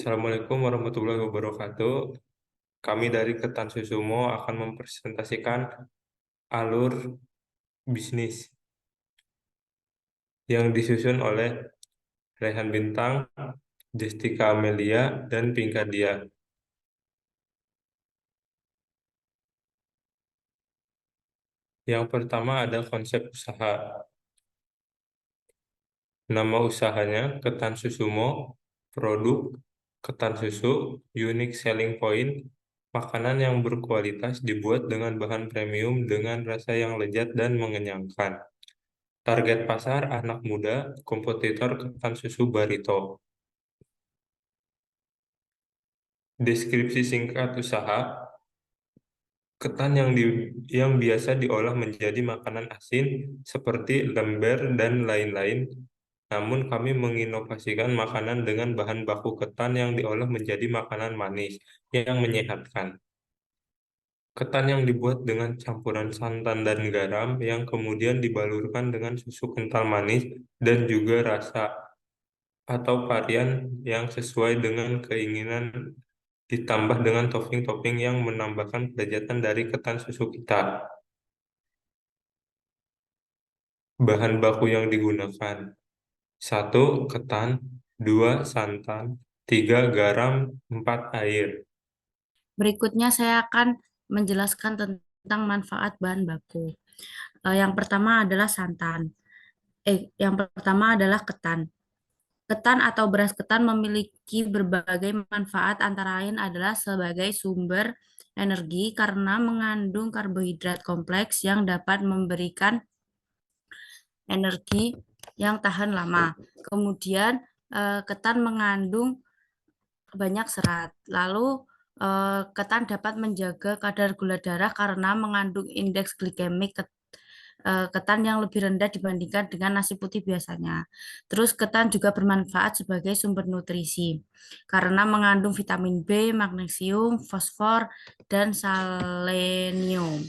Assalamualaikum warahmatullahi wabarakatuh. Kami dari Ketan Susumo akan mempresentasikan alur bisnis yang disusun oleh Rehan Bintang, Destika Amelia, dan Pinka Dia. Yang pertama ada konsep usaha. Nama usahanya Ketan Susumo, produk ketan susu, unique selling point, makanan yang berkualitas dibuat dengan bahan premium dengan rasa yang lezat dan mengenyangkan. Target pasar anak muda, kompetitor ketan susu Barito. Deskripsi singkat usaha, ketan yang biasa diolah menjadi makanan asin seperti lember dan lain-lain. Namun kami menginovasikan makanan dengan bahan baku ketan yang diolah menjadi makanan manis yang menyehatkan. Ketan yang dibuat dengan campuran santan dan garam yang kemudian dibalurkan dengan susu kental manis dan juga rasa atau varian yang sesuai dengan keinginan ditambah dengan topping-topping yang menambahkan kelezatan dari ketan susu kita. Bahan baku yang digunakan: satu ketan, dua santan, tiga garam, empat air. Berikutnya saya akan menjelaskan tentang manfaat bahan baku. Yang pertama adalah santan. Yang pertama adalah ketan. Ketan atau beras ketan memiliki berbagai manfaat, antara lain adalah sebagai sumber energi karena mengandung karbohidrat kompleks yang dapat memberikan energi yang tahan lama. Kemudian ketan mengandung banyak serat. Lalu ketan dapat menjaga kadar gula darah karena mengandung indeks glikemik ketan yang lebih rendah dibandingkan dengan nasi putih biasanya. Terus ketan juga bermanfaat sebagai sumber nutrisi karena mengandung vitamin B, magnesium, fosfor, dan selenium.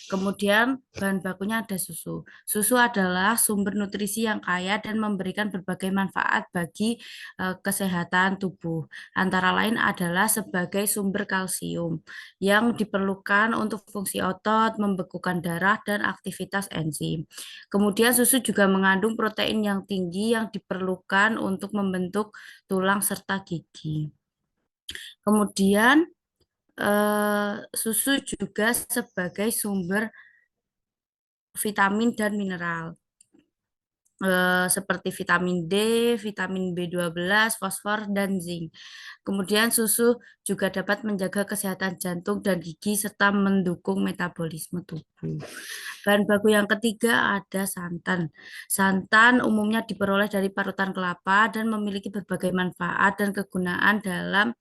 Kemudian bahan bakunya ada susu. Susu adalah sumber nutrisi yang kaya dan memberikan berbagai manfaat bagi kesehatan tubuh. Antara lain adalah sebagai sumber kalsium yang diperlukan untuk fungsi otot, membekukan darah, dan aktivitas enzim. Kemudian susu juga mengandung protein yang tinggi yang diperlukan untuk membentuk tulang serta gigi. Kemudian susu juga sebagai sumber vitamin dan mineral seperti vitamin D, vitamin B12, fosfor, dan zinc. Kemudian susu juga dapat menjaga kesehatan jantung dan gigi serta mendukung metabolisme tubuh. Bahan baku yang ketiga ada santan. Santan umumnya diperoleh dari parutan kelapa dan memiliki berbagai manfaat dan kegunaan dalam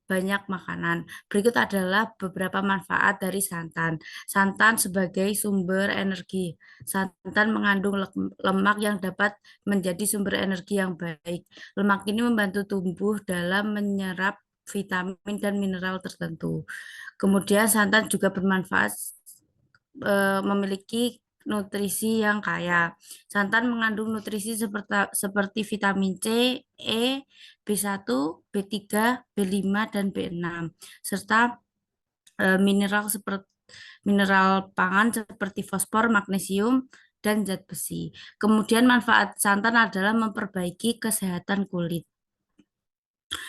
banyak makanan. Berikut adalah beberapa manfaat dari santan. Santan sebagai sumber energi. Santan mengandung lemak yang dapat menjadi sumber energi yang baik. Lemak ini membantu tubuh dalam menyerap vitamin dan mineral tertentu. Kemudian santan juga bermanfaat, memiliki nutrisi yang kaya. Santan mengandung nutrisi seperti vitamin C, E, B1, B3, B5, dan B6, serta mineral seperti mineral pangan seperti fosfor, magnesium, dan zat besi. Kemudian manfaat santan adalah memperbaiki kesehatan kulit.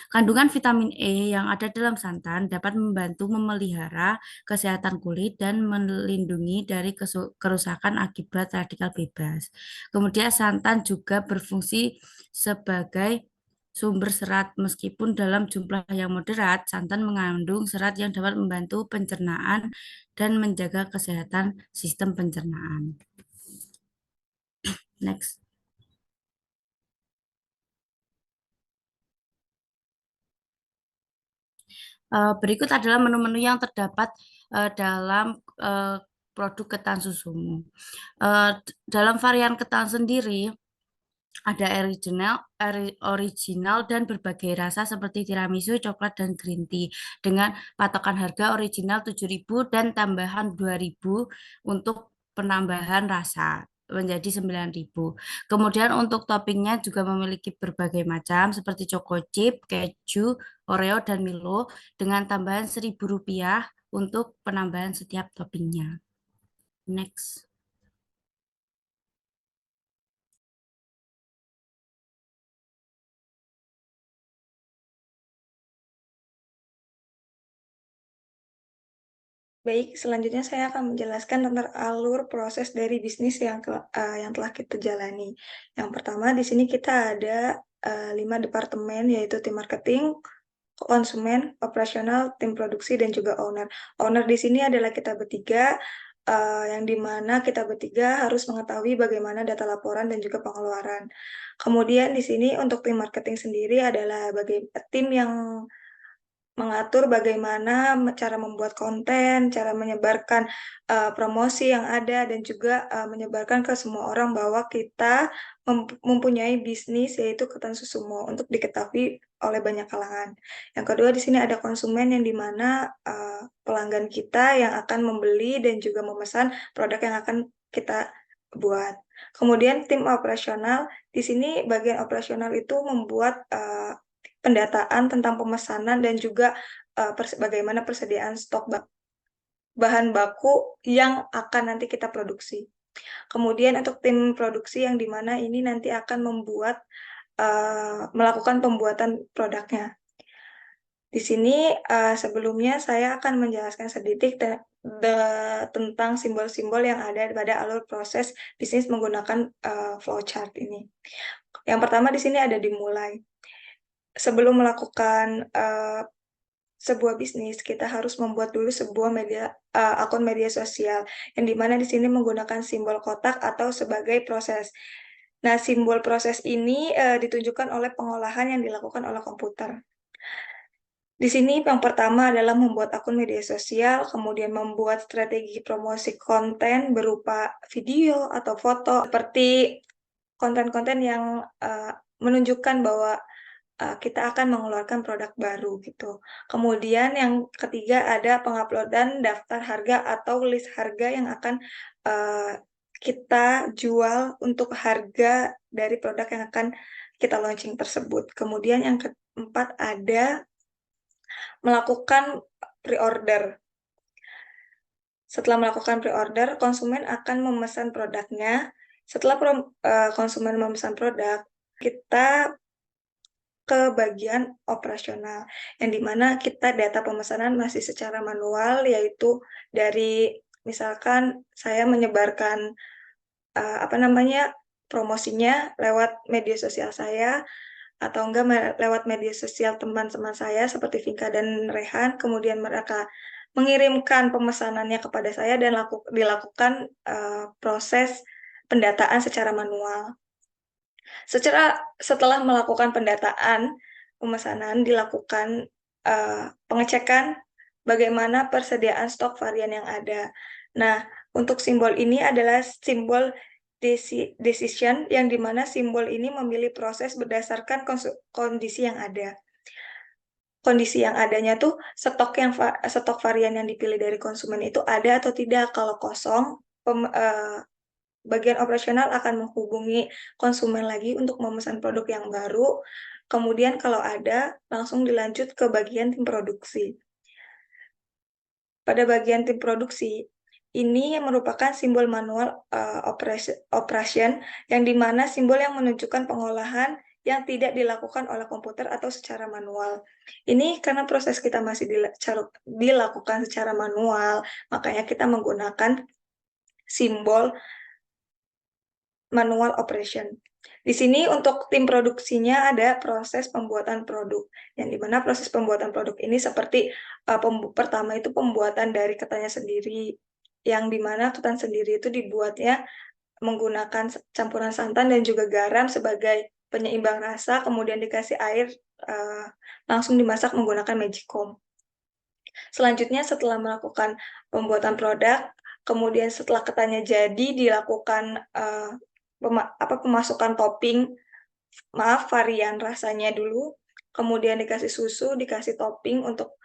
Kandungan vitamin E yang ada dalam santan dapat membantu memelihara kesehatan kulit dan melindungi dari kerusakan akibat radikal bebas. Kemudian santan juga berfungsi sebagai sumber serat. Meskipun dalam jumlah yang moderat, santan mengandung serat yang dapat membantu pencernaan dan menjaga kesehatan sistem pencernaan. Next. Berikut adalah menu-menu yang terdapat dalam produk ketan susumu. Dalam varian ketan sendiri, ada original dan berbagai rasa seperti tiramisu, coklat, dan green tea dengan patokan harga original 7.000 dan tambahan 2.000 untuk penambahan rasa. menjadi 9.000. Kemudian untuk toppingnya juga memiliki berbagai macam seperti choco chip, keju, Oreo, dan Milo dengan tambahan Rp1.000 untuk penambahan setiap toppingnya. Next. Baik, selanjutnya saya akan menjelaskan tentang alur proses dari bisnis yang telah kita jalani. Yang pertama, di sini kita ada 5 departemen, yaitu tim marketing, konsumen, operasional, tim produksi, dan juga owner. Owner di sini adalah kita bertiga, yang dimana kita bertiga harus mengetahui bagaimana data laporan dan juga pengeluaran. Kemudian di sini untuk tim marketing sendiri adalah tim yang mengatur bagaimana cara membuat konten, cara menyebarkan promosi yang ada, dan juga menyebarkan ke semua orang bahwa kita mempunyai bisnis yaitu ketan susumo untuk diketahui oleh banyak kalangan. Yang kedua di sini ada konsumen yang dimana pelanggan kita yang akan membeli dan juga memesan produk yang akan kita buat. Kemudian tim operasional, di sini bagian operasional itu membuat pendataan tentang pemesanan dan juga bagaimana persediaan stok bahan baku yang akan nanti kita produksi. Kemudian untuk tim produksi yang dimana ini nanti akan melakukan pembuatan produknya. Di sini sebelumnya saya akan menjelaskan sedikit tentang simbol-simbol yang ada pada alur proses bisnis menggunakan flowchart ini. Yang pertama di sini ada dimulai. Sebelum melakukan sebuah bisnis, kita harus membuat dulu sebuah akun media sosial, yang dimana di sini menggunakan simbol kotak atau sebagai proses. Nah, simbol proses ini ditunjukkan oleh pengolahan yang dilakukan oleh komputer. Di sini yang pertama adalah membuat akun media sosial, kemudian membuat strategi promosi konten berupa video atau foto, seperti konten-konten yang menunjukkan bahwa kita akan mengeluarkan produk baru gitu. Kemudian yang ketiga ada penguploadan daftar harga atau list harga yang akan kita jual untuk harga dari produk yang akan kita launching tersebut. Kemudian yang keempat ada melakukan pre-order. Setelah melakukan pre-order, konsumen akan memesan produknya. Setelah konsumen memesan produk, kita ke bagian operasional, yang dimana kita data pemesanan masih secara manual, yaitu dari misalkan saya menyebarkan promosinya lewat media sosial saya, atau enggak lewat media sosial teman-teman saya seperti Vinka dan Rehan, kemudian mereka mengirimkan pemesanannya kepada saya dan dilakukan proses pendataan secara manual. Setelah melakukan pendataan pemesanan, dilakukan pengecekan bagaimana persediaan stok varian yang ada. Nah, untuk simbol ini adalah simbol decision, yang dimana simbol ini memilih proses berdasarkan kondisi yang ada. Kondisi yang adanya tuh stok varian yang dipilih dari konsumen itu ada atau tidak. Kalau kosong, bagian operasional akan menghubungi konsumen lagi untuk memesan produk yang baru. Kemudian kalau ada, langsung dilanjut ke bagian tim produksi. Pada bagian tim produksi, ini merupakan simbol manual operation, yang dimana simbol yang menunjukkan pengolahan yang tidak dilakukan oleh komputer atau secara manual. Ini karena proses kita masih dilakukan secara manual, makanya kita menggunakan simbol manual operation. Di sini untuk tim produksinya ada proses pembuatan produk, yang dimana proses pembuatan produk ini seperti pertama itu pembuatan dari ketannya sendiri, yang dimana ketan sendiri itu dibuatnya menggunakan campuran santan dan juga garam sebagai penyeimbang rasa, kemudian dikasih air, langsung dimasak menggunakan magicom. Selanjutnya setelah melakukan pembuatan produk, kemudian setelah ketannya jadi dilakukan pemasukan topping, varian rasanya dulu, kemudian dikasih susu, dikasih topping untuk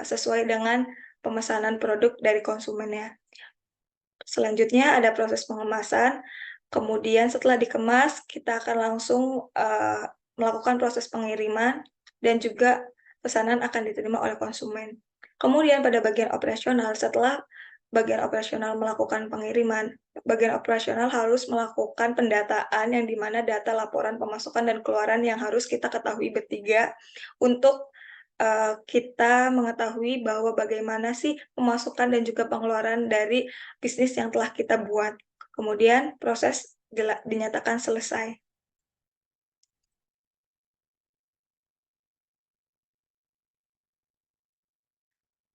sesuai dengan pemesanan produk dari konsumennya. Selanjutnya ada proses pengemasan. Kemudian setelah dikemas, kita akan langsung melakukan proses pengiriman dan juga pesanan akan diterima oleh konsumen. Kemudian pada bagian operasional, setelah bagian operasional melakukan pengiriman, bagian operasional harus melakukan pendataan yang dimana data laporan pemasukan dan keluaran yang harus kita ketahui bertiga untuk kita mengetahui bahwa bagaimana sih pemasukan dan juga pengeluaran dari bisnis yang telah kita buat. Kemudian proses dinyatakan selesai.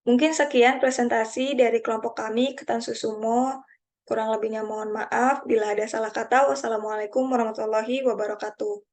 Mungkin sekian presentasi dari kelompok kami, Ketan Susumo. Kurang lebihnya mohon maaf. Bila ada salah kata, wassalamualaikum warahmatullahi wabarakatuh.